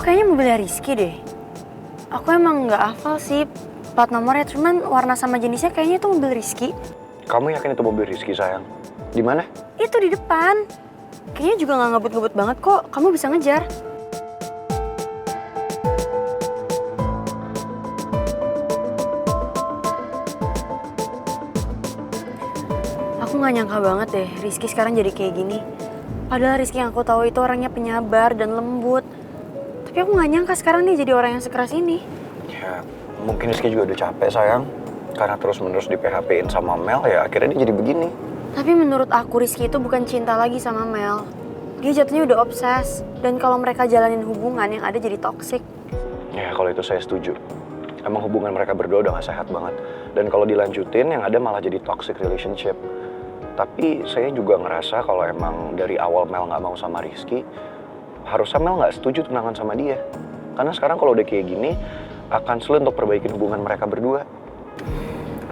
kayaknya mobilnya Rizky deh. Aku emang nggak hafal sih plat nomornya, cuman warna sama jenisnya kayaknya itu mobil Rizky. Kamu yakin itu mobil Rizky, sayang? Di mana? Itu di depan. Kayaknya juga nggak ngebut-ngebut banget kok. Kamu bisa ngejar. Aku nggak nyangka banget deh Rizky sekarang jadi kayak gini. Padahal Rizky yang aku tahu itu orangnya penyabar dan lembut. Tapi aku nggak nyangka sekarang nih jadi orang yang sekeras ini. Ya, mungkin Rizky juga udah capek, sayang. Karena terus-menerus di PHP-in sama Mel, ya akhirnya dia jadi begini. Tapi menurut aku Rizky itu bukan cinta lagi sama Mel. Dia jatuhnya udah obses. Dan kalau mereka jalanin hubungan yang ada jadi toksik. Ya, kalau itu saya setuju. Emang hubungan mereka berdua udah gak sehat banget. Dan kalau dilanjutin, yang ada malah jadi toxic relationship. Tapi saya juga ngerasa kalau emang dari awal Mel gak mau sama Rizky, harusnya Mel gak setuju tunangan sama dia. Karena sekarang kalau udah kayak gini, akan sulit untuk perbaikin hubungan mereka berdua.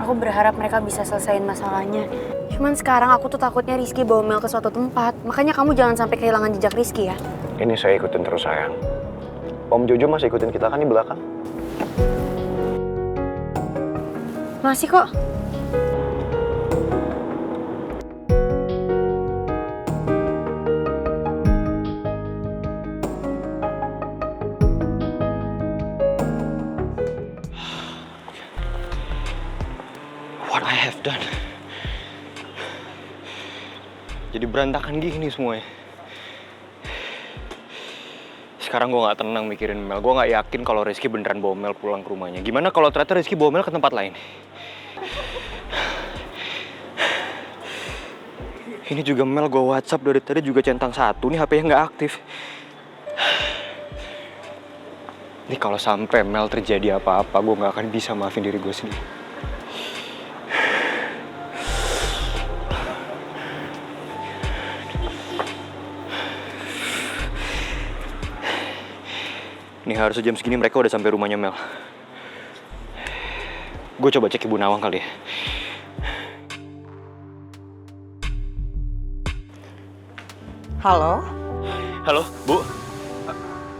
Aku berharap mereka bisa selesaiin masalahnya. Cuman sekarang aku tuh takutnya Rizky bawa Mel ke suatu tempat. Makanya kamu jangan sampai kehilangan jejak Rizky ya. Ini saya ikutin terus, sayang. Om Jojo masih ikutin kita kan di belakang? Masih kok. What I have done. Jadi berantakan gini semuanya. Sekarang gue gak tenang mikirin Mel. Gue gak yakin kalau Rizky beneran bawa Mel pulang ke rumahnya. Gimana kalau ternyata Rizky bawa Mel ke tempat lain? Ini juga Mel gue WhatsApp dari tadi juga centang satu. Nih HP-nya gak aktif. Nih kalau sampai Mel terjadi apa-apa, gue gak akan bisa maafin diri gue sendiri. Nih harusnya jam segini mereka udah sampai rumahnya Mel. Gue coba cek Ibu Nawang kali ya. Halo? Halo, Bu.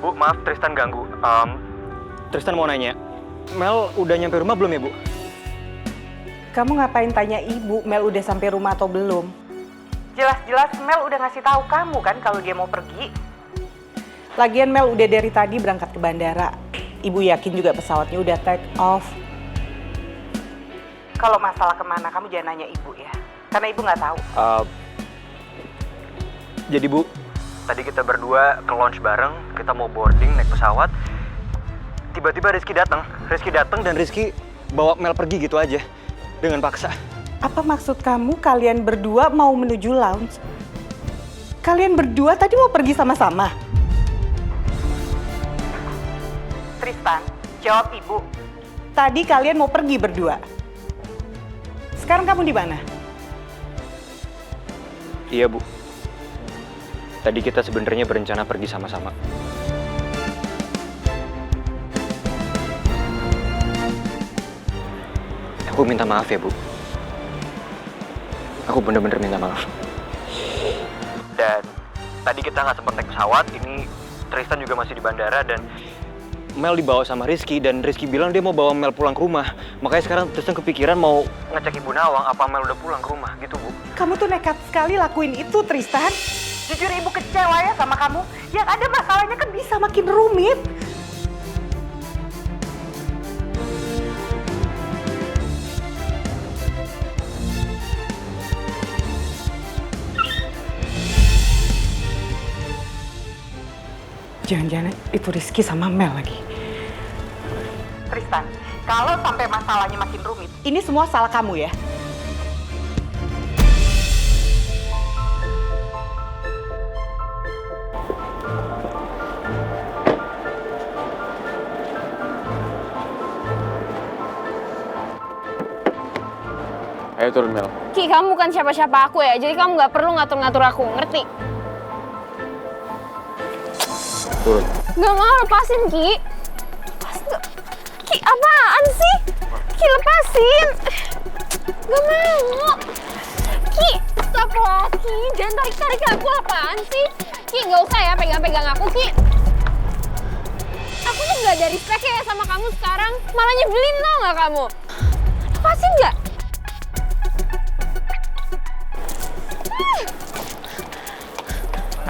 Bu, maaf Tristan ganggu. Tristan mau nanya, Mel udah nyampe rumah belum ya, Bu? Kamu ngapain tanya ibu Mel udah sampai rumah atau belum? Jelas-jelas Mel udah ngasih tahu kamu kan kalau dia mau pergi. Lagian Mel udah dari tadi berangkat ke bandara. Ibu yakin juga pesawatnya udah take off. Kalau masalah kemana kamu jangan nanya ibu ya, karena ibu nggak tahu. Jadi Bu, tadi kita berdua ke launch bareng, kita mau boarding naik pesawat. Tiba-tiba Rizky datang dan Rizky bawa Mel pergi gitu aja dengan paksa. Apa maksud kamu kalian berdua mau menuju lounge? Kalian berdua tadi mau pergi sama-sama? Tristan, jawab ibu. Tadi kalian mau pergi berdua. Sekarang kamu di mana? Iya Bu. Tadi kita sebenarnya berencana pergi sama-sama. Aku minta maaf ya Bu. Aku bener-bener minta maaf. Dan tadi kita nggak sempat naik pesawat. Ini Tristan juga masih di bandara dan Mel dibawa sama Rizky dan Rizky bilang dia mau bawa Mel pulang ke rumah. Makanya sekarang Tristan kepikiran mau ngecek Ibu Nawang apa Mel udah pulang ke rumah gitu, Bu. Kamu tuh nekat sekali lakuin itu, Tristan. Jujur ibu kecewa ya sama kamu. Yang ada masalahnya kan bisa makin rumit. Jangan-jangan itu Rizky sama Mel lagi. Tristan, kalau sampai masalahnya makin rumit, ini semua salah kamu ya. Ayo turun, Mel. Ki, kamu bukan siapa-siapa aku ya, jadi kamu nggak perlu ngatur-ngatur aku, ngerti? Turun. Gak mau, lepasin, Ki. Lepasin tuh. Ki, apaan sih? Ki, lepasin. Gak mau. Ki, stop lah, Ki. Jangan tarik-tarik aku, apaan sih? Ki, gak usah ya pegang-pegang aku, Ki. Aku tuh gak ada respect ya sama kamu sekarang. Malah nyebelin tau gak kamu? Lepasin gak?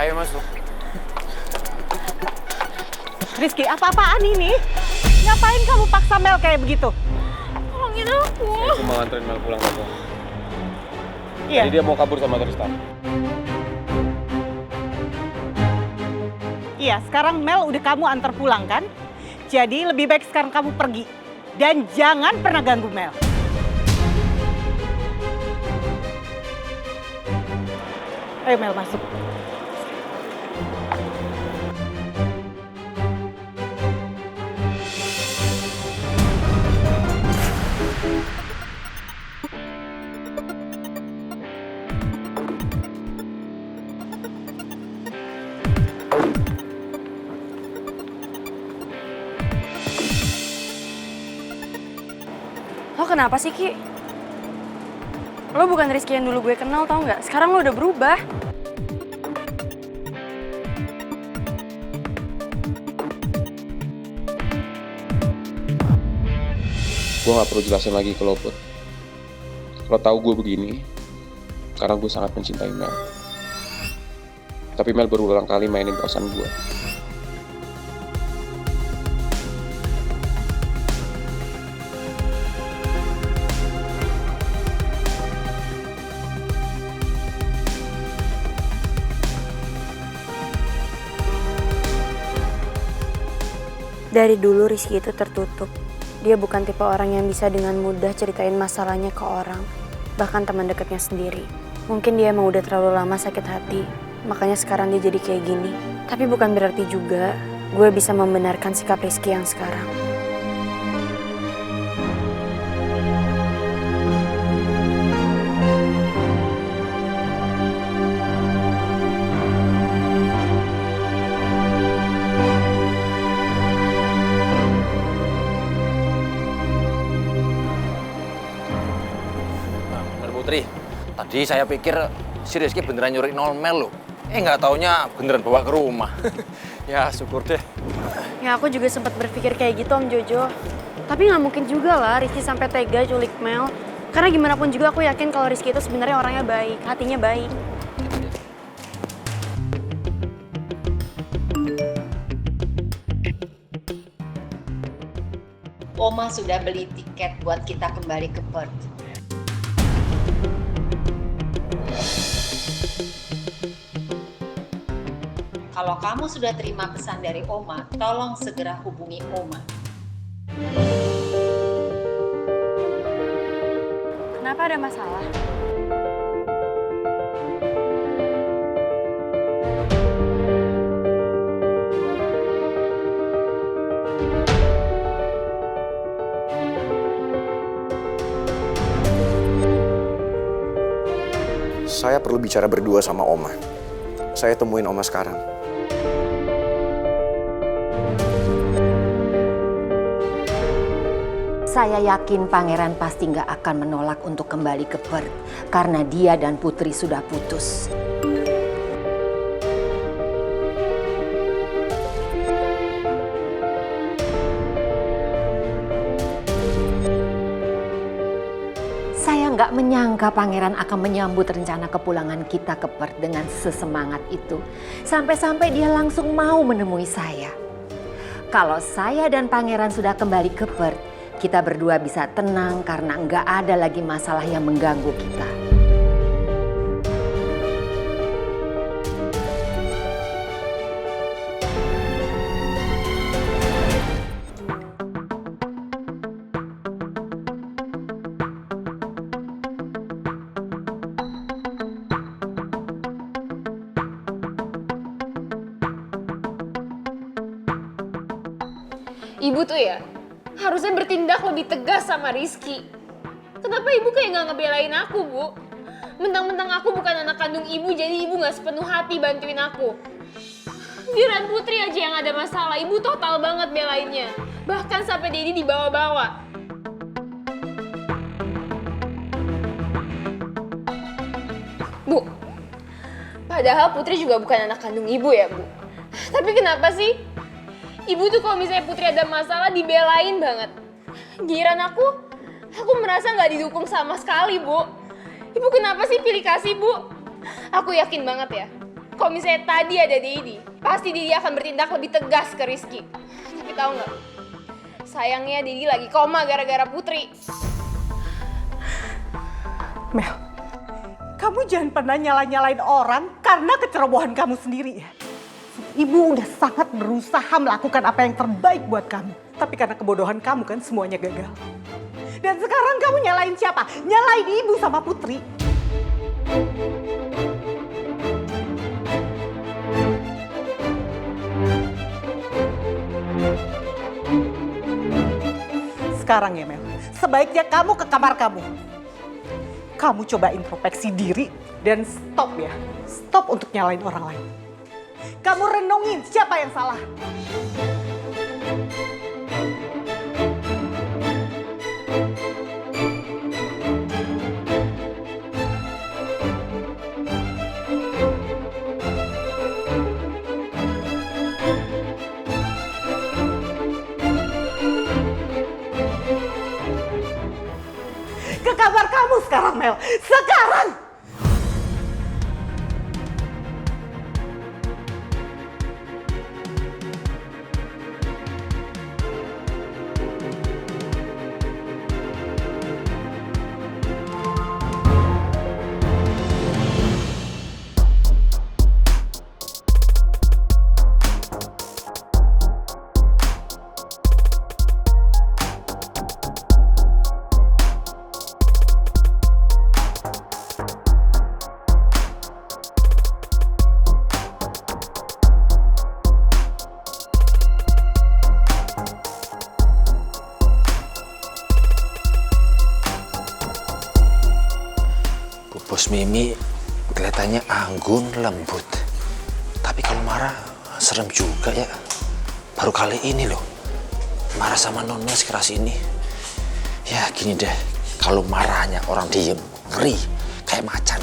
Ayo masuk. Rizky, apa-apaan ini? Ngapain kamu paksa Mel kayak begitu? Tolongin aku. Saya cuma nganterin Mel pulang aja. Iya. Jadi dia mau kabur sama Tristan. Iya, sekarang Mel udah kamu antar pulang kan? Jadi lebih baik sekarang kamu pergi. Dan jangan pernah ganggu Mel. Ayo Mel masuk. Lo kenapa sih, Ki? Lo bukan Rizky yang dulu gue kenal, tau nggak? Sekarang lo udah berubah. Gue gak perlu jelasin lagi ke lo, Put. Lo tahu gue begini karena gue sangat mencintai Mel. Tapi Mel berulang kali mainin perasaan gue. Dari dulu Rizky itu tertutup. Dia bukan tipe orang yang bisa dengan mudah ceritain masalahnya ke orang, bahkan teman dekatnya sendiri. Mungkin dia emang udah terlalu lama sakit hati, makanya sekarang dia jadi kayak gini. Tapi bukan berarti juga gue bisa membenarkan sikap Rizky yang sekarang. Putri, tadi saya pikir si Rizky beneran nyuri Mel loh. Nggak taunya beneran bawa ke rumah. Ya syukur deh. Ya aku juga sempat berpikir kayak gitu Om Jojo. Tapi nggak mungkin juga lah Rizky sampai tega culik Mel. Karena gimana pun juga aku yakin kalau Rizky itu sebenarnya orangnya baik, hatinya baik. Oma sudah beli tiket buat kita kembali ke Perth. Kalau kamu sudah terima pesan dari Oma, tolong segera hubungi Oma. Kenapa ada masalah? Saya perlu bicara berdua sama Oma. Saya temuin Oma sekarang. Saya yakin Pangeran pasti nggak akan menolak untuk kembali ke Perth karena dia dan Putri sudah putus. Saya nggak menyangka Pangeran akan menyambut rencana kepulangan kita ke Perth dengan sesemangat itu. Sampai-sampai dia langsung mau menemui saya. Kalau saya dan Pangeran sudah kembali ke Perth, kita berdua bisa tenang karena nggak ada lagi masalah yang mengganggu kita. Ibu tuh ya harusnya bertindak lebih tegas sama Rizky. Kenapa ibu kayak gak ngebelain aku, Bu? Mentang-mentang aku bukan anak kandung ibu, jadi ibu gak sepenuh hati bantuin aku. Giliran Putri aja yang ada masalah, ibu total banget belainnya. Bahkan sampai Dedi dibawa-bawa. Bu, padahal Putri juga bukan anak kandung ibu ya, Bu. Tapi kenapa sih Ibu tuh kalau misalnya Putri ada masalah dibelain banget. Giliran aku merasa nggak didukung sama sekali, Bu. Ibu kenapa sih pilih kasih, Bu? Aku yakin banget ya, kalau misalnya tadi ada Dedi, pasti Dedi akan bertindak lebih tegas ke Rizky. Tapi tahu nggak? Sayangnya Dedi lagi koma gara-gara Putri. Mel, kamu jangan pernah nyalain orang karena kecerobohan kamu sendiri ya. Ibu udah sangat berusaha melakukan apa yang terbaik buat kamu. Tapi karena kebodohan kamu kan semuanya gagal. Dan sekarang kamu nyalain siapa? Nyalain ibu sama Putri. Sekarang ya Mel, sebaiknya kamu ke kamar kamu. Kamu coba introspeksi diri dan stop ya. Stop untuk nyalain orang lain. Kamu renungin siapa yang salah. Ke kamar kamu sekarang, Mel. Sekarang! Bos Mimi kelihatannya anggun, lembut. Tapi kalau marah serem juga ya. Baru kali ini loh marah sama nonnya sekeras ini. Ya gini deh, kalau marahnya orang diem, ngeri kayak macan.